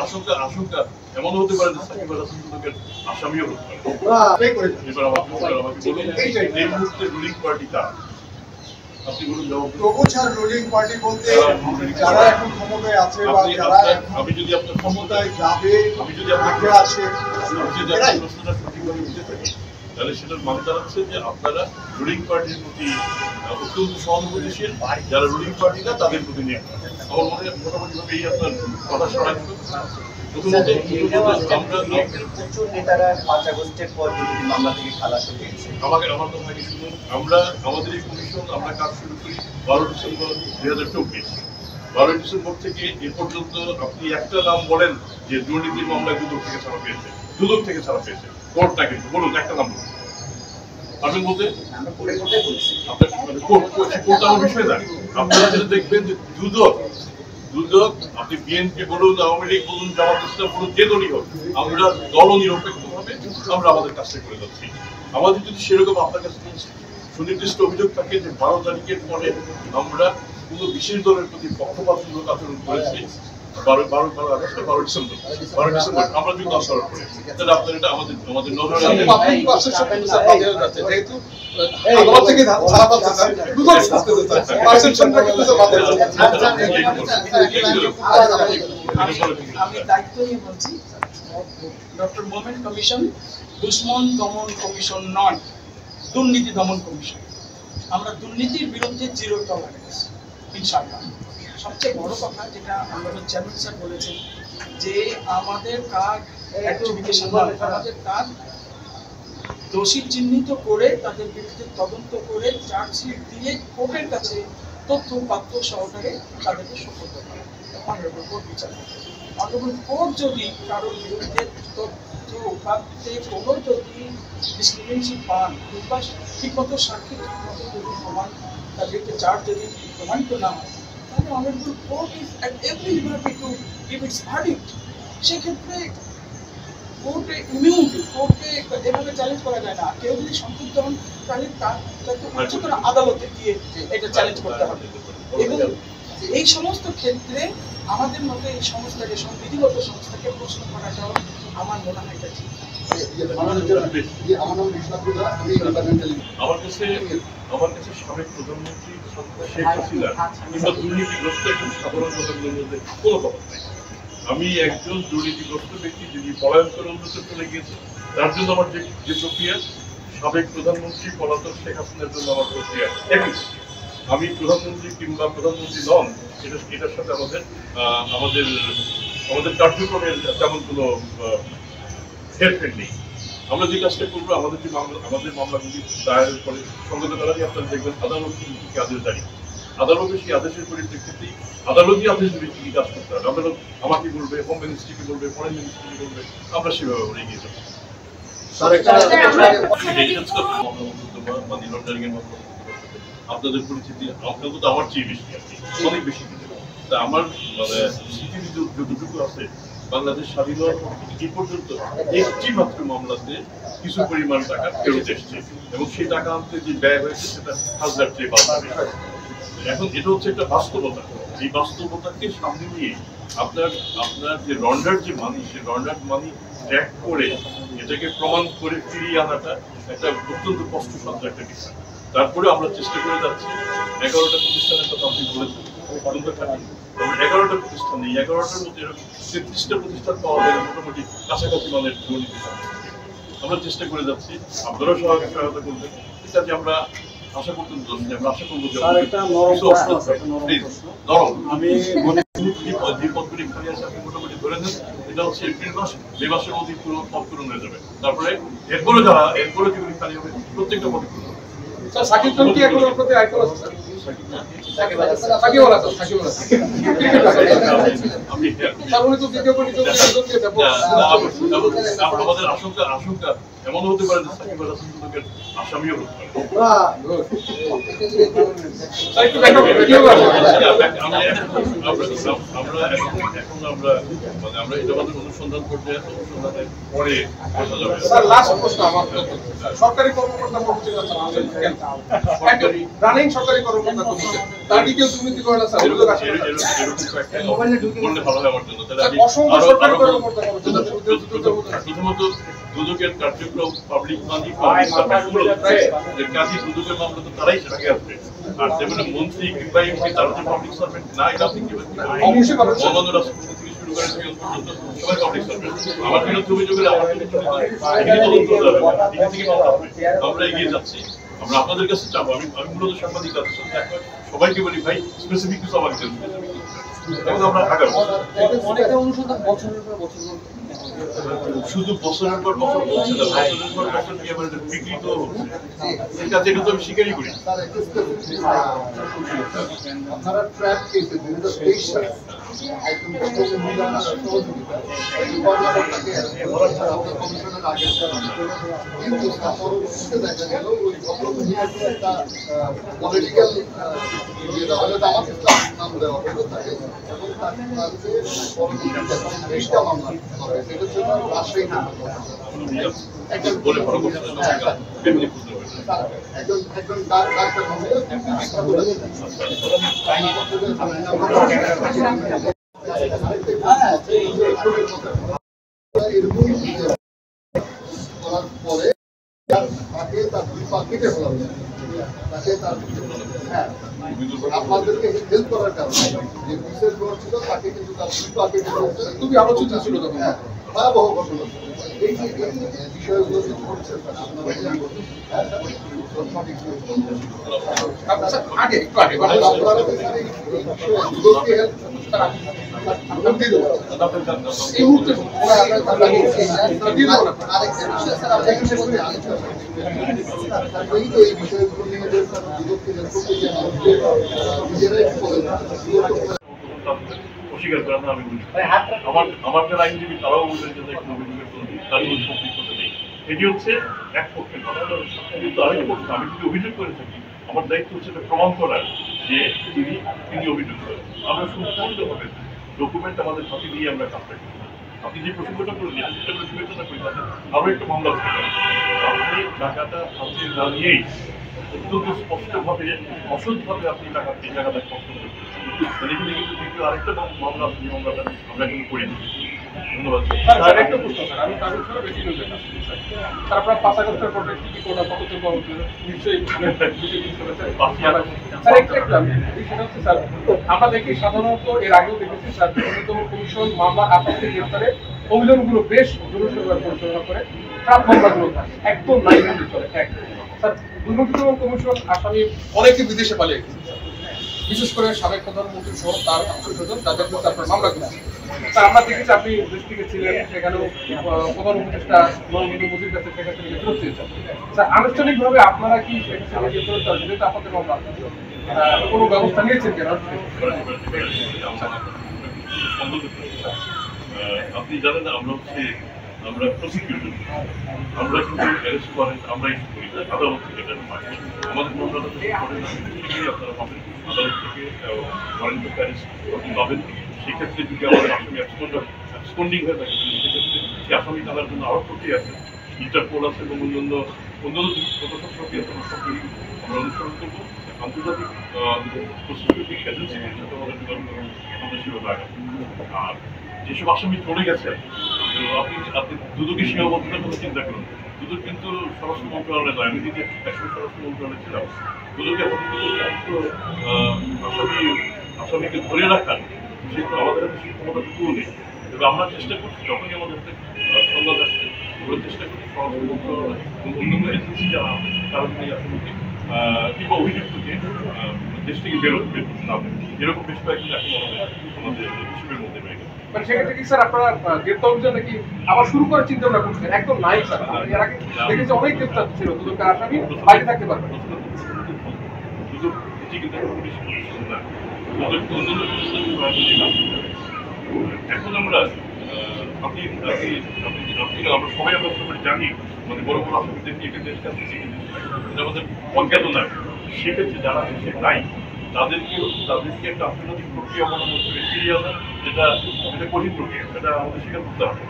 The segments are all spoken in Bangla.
আশঙ্কা এমন হতে পারে যে সাকিব আল হাসান দুদকের আসামিও হতে পারে। এবার আমাকে বলুন এই মুহূর্তে রুলিং পার্টি কার? আপনি বলুন রুলিং পার্টি বলতে যারা এখন ক্ষমতায় আছে বা যারা আমি যদি আপনার ক্ষমতায় যাবে আমি যদি আপনাকে আছে প্রশ্নটা সঠিকভাবে বুঝে থাকি তাহলে সেটার মানে দাঁড়াচ্ছে যে আপনারা রুলিং পার্টির প্রতি অত্যন্ত সহানুভূতিশীল, যারা রুলিং পার্টি না তাদের প্রতি নিয়ে আমার মনে হয় মোটামুটি ভাবে এই আপনার কথা সরাই প্রচুর নেতারা 5 আগস্টের পর মামলা থেকে খালাস হয়েছে। আমার কথা কি শুনুন, আমরা আমাদের এই কমিশন আমরা কাজ শুরু করি 12 ডিসেম্বর 2024। 12 ডিসেম্বর থেকে এ পর্যন্ত আপনি একটা নাম বলেন যে দুর্নীতির মামলায় দুদক থেকে ছাড়া পেয়েছে, কোর্ট না কিন্তু বলুন একটা নাম বলুন আপনি বলতে কোর্ট আমার বিষয় না। আপনারা যেটা দেখবেন যে দুদক আপনি বিএনপি বলুন, আওয়ামী লীগ বলুন, জামাত ইসলাম বলুন, যে দলই হোক, আমরা দল নিরপেক্ষ ভাবে আমরা আমাদের কাজটা করে যাচ্ছি। আমাদের যদি সেরকম আপনার কাছে সুনির্দিষ্ট অভিযোগ থাকে যে 12 তারিখের পরে আমরা কোনো বিশেষ দলের প্রতি পক্ষপাতমূলক আচরণ করেছি, 12 ডিসেম্বর আমরা যদি আচরণ করি তাহলে আপনার এটা আমাদের নজরে যেহেতু আদালত থেকে ধারা পাচ্ছে দুদক আমি দায়িত্ব নিয়ে বলছি, ডক্টর মোমেন কমিশন দুশ্মন দমন কমিশন নয়, দুর্নীতি দমন কমিশন। আমরা দুর্নীতির বিরুদ্ধে জিরো টলারেন্স ইনশাআল্লাহ। সবচেয়ে বড় কথা যেটা আমাদের চেয়ারম্যান স্যার বলেছেন যে আমাদের কাজ অ্যাক্টিভিটেশন, আমাদের কাজ দোষী চিহ্নিত করে তাদের বিরুদ্ধে তদন্ত করে চার্জশিট দিয়ে কোর্টের কাছে তথ্য পাত্র সহকারে তাদেরকে সুপর্দ করা। অনারেবল কোর্ট বিচার করে, অনারেবল কোর্ট যদি কারোর বিরুদ্ধে তথ্য উপাত্তে কোনো যদি ডিসক্রিমিনেশন পান কিংবা ঠিকমতো সাক্ষী ঠিকমতো যদি প্রমাণ তার বিরুদ্ধে চার্জ যদি প্রমাণিত না হয়, তাহলে honourable court is at every liberty to give it's verdict. সেক্ষেত্রে কোর্টে ইমিউনিটি, কোর্টকে এভাবে চ্যালেঞ্জ করা যায় না। কেউ যদি সম্পৃক্ত হন তাহলে তাকে উচ্চতর আদালতে গিয়ে এটা চ্যালেঞ্জ করতে হবে। এবং এই সমস্ত ক্ষেত্রে আমাদের মতো এই সংস্থাকে, বিধিগত সংস্থাকে প্রশ্ন করাটাও আমার মনে হয় এটা ঠিক। আমার কাছে সাবেক প্রধানমন্ত্রী শেখ হাসিনা কিংবা দুর্নীতিগ্রস্ত একজন সাধারণ জনগণের মধ্যে কোনো কথা নেই। আমি একজন দুর্নীতিগ্রস্ত ব্যক্তি যিনি পলায়ন করে অন্যত্র চলে গিয়েছে, তার জন্য আমার যে প্রক্রিয়া, সাবেক প্রধানমন্ত্রী পলাতক শেখ হাসিনার জন্য আমার প্রক্রিয়া একই। আমি প্রধানমন্ত্রী কিংবা প্রধানমন্ত্রী নন, এটার সাথে আমাদের কার্যক্রমের তেমন কোনো হেরফের নেই। আমরা যে কাজটা করবো, আমাদের মামলাগুলি দায়ের করে সঙ্গত করারই আপনারা দেখবেন আদালত থেকে আদেশ জারি, আদালতের সেই আদেশের পরিপ্রেক্ষিতেই আদালতই আদেশ দেবে কি কাজ করতে হবে। আদালত আমাকে বলবে, হোম মিনিস্ট্রিকে বলবে, ফরেন মিনিস্ট্রিকে বলবে, আমরা সেভাবে এগিয়ে যাবো। আপনাদের পরিচিতি আপনাদের তো আমার চেয়ে বেশি, অনেক বেশি। তা আমার স্মৃতি যতটুকু আছে, বাংলাদেশ স্বাধীন এই পর্যন্ত একটি মাত্র মামলাতে কিছু পরিমাণ টাকা ফেরত এসছে এবং সেই টাকা আনতে যে ব্যয় হয়েছে সেটা হাজার চেয়ে বাড়বে। এখন এটা হচ্ছে একটা বাস্তবতা। এই বাস্তবতাকে সামনে নিয়ে আপনার যে লন্ডার যে মানি, সে লন্ডার মানি ট্র্যাক করে এটাকে প্রমাণ করে ফিরিয়ে আনাটা একটা অত্যন্ত কষ্টসাধ্য একটা বিষয়। তারপরে আমরা চেষ্টা করে যাচ্ছি। 11টা প্রতিষ্ঠানের কথা আপনি বলেছেন, 11টা প্রতিষ্ঠান নেই, 11টার মধ্যে 33টা প্রতিষ্ঠান পাওয়া যায় মোটামুটি কাছাকাছি মানের দুর্নীতি। আমরা চেষ্টা করে যাচ্ছি, আপনারাও সহায়তা করবেন। ইত্যাদি আমরা আশা করতেন, আমরা আশা করবো যে যে পদগুলি খালি আছে আপনি মোটামুটি ধরে নেন, এটা হচ্ছে এপ্রিল মাস, মে মাসের মধ্যে পুরো পদ পূরণ হয়ে যাবে। তারপরে এরপরে যেগুলি খালি হবে প্রত্যেকটা পদ পূরণ হবে। সাকিব খান কি এখন আপনাদের আইকন আছে স্যার? সাকিব ওরা তো সাকিব ওরা আমি সামনে তো দ্বিতীয় আমাদের আশঙ্কা এমন হতে পারে যে সাকিব আল হাসান দুদকের আসামিও হতে পারে। আমরা এটা আমাদের অনুসন্ধান করতে, অনুসন্ধানের পরে বোঝা যাবে। লাস্ট প্রশ্ন আমার, সরকারি কর্মকর্তা রানিং সরকারি কর্মকর্তা আপনার কমিশন তার কি কেউ দুর্নীতি করে না স্যার অভিযোগ আসে না বললে ভালো হয় আমার জন্য। তাহলে আমি অসংখ্য আরো সরকারি আরো কর্মকর্তা প্রথমত দুদকের কার্যক্রম পাবলিক মানি পাবলিক সার্ভিসগুলো কাজী দুদকের মামলা তো তারাই সেটাকে আসবে। আর সেখানে মন্ত্রী কিংবা এমপি তারা যে পাবলিক সার্ভেন্ট না, এটা আপনি অবশ্যই পাবেন। মহামান্য রাষ্ট্রপতি থেকে শুরু করে পিয়ন পর্যন্ত সবাই পাবলিক সার্ভেন্ট। আমার বিরুদ্ধে অভিযোগ হলে আমার বিরুদ্ধে তদন্ত হতে হবে, এখান থেকে মামলা হবে। আমরা এগিয়ে যাচ্ছি, আমরা আপনাদের কাছে চাবো। আমি মূলত সাংবাদিকদের সাথে সবাইকে বলি, ভাই স্পেসিফিক কিছু আমাকে দেন, এবং আমরা আগাবো। অনেকটা অনুসন্ধান বছরের পর বছর শুধু বছরের পর বছর বলছে না, বছরের পর বছর নিয়ে আমার বিকৃত হচ্ছে। এই কাজে এটা তো আমি স্বীকারই করি। আপনারা ট্র্যাপ কেসে 2023 সালে একদম প্রথম মিলানা সহযোগিতা কমিশনের আগে কিন্তু পরবর্তীতে দেখা গেল ওই ভদ্রমহিলাকে একটা পলিটিক্যাল দিয়ে দেওয়া হলো, জামাত ইসলাম নাম দেওয়া হলো তাকে, এবং তাকে পরবর্তীতে 30টা মামলা করা হয়েছে। এটা ছিল রাজশাহী একজন বলে ভালো করছে একজন ডাক্তার মহিলা এরকম করার পরে তাকে তার দুই পা কেটে ফেলা হয়েছে। তাকে তার আপনাদেরকে হেল্প করার কারণে যে বিশেষ জ্বর ছিল তাকে কিন্তু তার দুই পা কেটে ফেলা খুবই আলোচিত ছিল তখন। ভয়াবহ ঘটনা। এই যে বিষয়গুলো যে ঘটছে আচ্ছা আগে একটু আগে আপনারা এই বিষয়ে দুদককে হেল্প এই মুহূর্তে এই বিষয়গুলো নিয়ে দুদককে হেল্প করতে যে নিজেরাই অস্বীকার করেন না, আমি বলি আমার যারা আইনজীবী তারাও বলছেন যে কোনো অভিযোগের তার কোনো সম্পৃক্ততা নেই। এটি হচ্ছে এক পক্ষের কথা, কিন্তু আরেক পক্ষে আমি যদি অভিযোগ করে থাকি আমার দায়িত্ব হচ্ছে এটা প্রমাণ করার যে তিনি অভিযোগ করেন। আমরা সম্পূর্ণভাবে ডকুমেন্ট আমাদের হাতে দিয়ে আমরা কাজটা করি। আপনি যে প্রসঙ্গটা করলেন সেটা আমরা বিবেচনা করি, তাহলে আরও একটা মামলা হতে পারে। আপনি টাকাটা হাতে না নিয়েই অত্যন্ত স্পষ্টভাবে অসৎভাবে আপনি টাকাটা স্পষ্ট করছেন, তাহলে এখানে কিন্তু দ্বিতীয় আরেকটা মামলা মামলাটা আমরা কিন্তু করি না। ধন্যবাদ। স্যার একটা প্রশ্ন স্যার, আমি তার উত্তরে বেশি নিতে চাচ্ছি স্যার। স্যার আপনার 5 আগস্টের পরে কি কোটা কতটুকু নিশ্চয়ই স্যার একটা বিষয়টা হচ্ছে স্যার, আমরা দেখি সাধারণত এর আগেও দেখেছি স্যার দুর্নীতিদমন কমিশন মামলা আসামি গ্রেফতারে অভিযানগুলো বেশ জোরসোর পরিচালনা করে, খারাপ মামলাগুলো একদম নাই বলতে চলে। এক স্যার দুর্নীতিদমন কমিশন আসামি অনেকে বিদেশে পালিয়ে গেছে স্যার, বিশেষ করে সাবেক প্রধানমন্ত্রী সহ তার আত্মীয়স্বজন যাদের বিরুদ্ধে আপনার মামলা করেছে। স্যার আমরা দেখেছি আপনি ডিস্ট্রিক্টে ছিলেন, সেখানেও প্রধান উপদেষ্টা নরেন্দ্র মোদীর কাছে সেখান থেকে ফেরত চেয়েছেন। স্যার আনুষ্ঠানিকভাবে আপনারা কি সেখানে ফেরত চান, যেহেতু আপনাদের মামলা কোনো ব্যবস্থা নিয়েছেন কেন? আপনি জানেন আমরা প্রসিকিউটর, আমরা কিন্তু অ্যারেস্ট করেন আমরা ইস্যু করি না, আদালত থেকে এটা পাই। আমাদের মামলাটা আপনারা পাবেন আদালত থেকে ওয়ারেন্ট অফ অ্যারেস্ট আপনি পাবেন। সেক্ষেত্রে যদি আমাদের আসামি অ্যাবসকন্ডিং হয়ে থাকে সেক্ষেত্রে সেই আসামি টানার জন্য আরও প্রক্রিয়া আছে, ইন্টারপোল আছে এবং অন্যান্য প্রশাসক প্রক্রিয়া সবগুলি আমরা অনুসরণ করবো। আন্তর্জাতিক প্রসিকিউটিং এজেন্সিগুলির সাথে আমাদের যোগাযোগ আমরা সেভাবে আগাবো। আর যেসব আসামি চলে গেছে আপনি দুদকের সীমাবদ্ধতার কথা চিন্তা করুন। দুদক কিন্তু স্বরাষ্ট্র মন্ত্রণালয় নয়, আমি যদি একসময় স্বরাষ্ট্র মন্ত্রণালয় ছিলাম, দুদকের হাতে কিন্তু আসামিকে ধরে রাখার সেহেতু আমাদের হাতে সেই ক্ষমতাটুকুও নেই। তবে আমরা চেষ্টা করছি যখনই আমাদের হাতে সংবাদ আসছে আমরা চেষ্টা করছি স্বরাষ্ট্র মন্ত্রণালয় এবং অন্যান্য এজেন্সি যারা তারা এই আসামিকে কিংবা অভিযুক্তকে দেশ থেকে বের করতে না দেয়। এরকম বেশ কয়েকজন এখন আমাদের হিসেবের মধ্যে রয়ে গেছে। মানে সেক্ষেত্রে কি স্যার আপনারা গ্রেপ্তার অভিযান নাকি আবার শুরু করার চিন্তা ভাবনা করছেন? একদম নাই স্যার, এর আগে দেখেছি অনেক গ্রেপ্তার ছিল, দুদকের আসামি বাইরে থাকতে পারবে। এখন আমরা আমরা সবাই আমরা জানি মানে বড় বড় আসামিদের নিয়ে দেশ কাছে এটা আমাদের অজ্ঞাত নয়। সেক্ষেত্রে যারা দেশে নাই তাদেরকে একটা আন্তর্জাতিক প্রক্রিয়া অবলম্বন করে ফিরিয়ে আনা, যেটা কঠিন প্রক্রিয়া, সেটা আমাদের স্বীকার করতে হবে।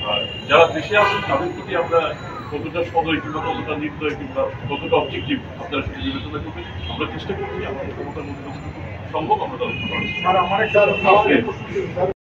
আর যারা দেশে আছেন তাদের প্রতি আমরা কতটা সদয় কিংবা কতটা নির্দয় কিংবা কতটা অবজেক্টিভ আপনারা সেটা বিবেচনা করবেন আমরা চেষ্টা করছি আমাদের ক্ষমতার মধ্যে যতটুকু সম্ভব আমরা তাদের আর আমার একটা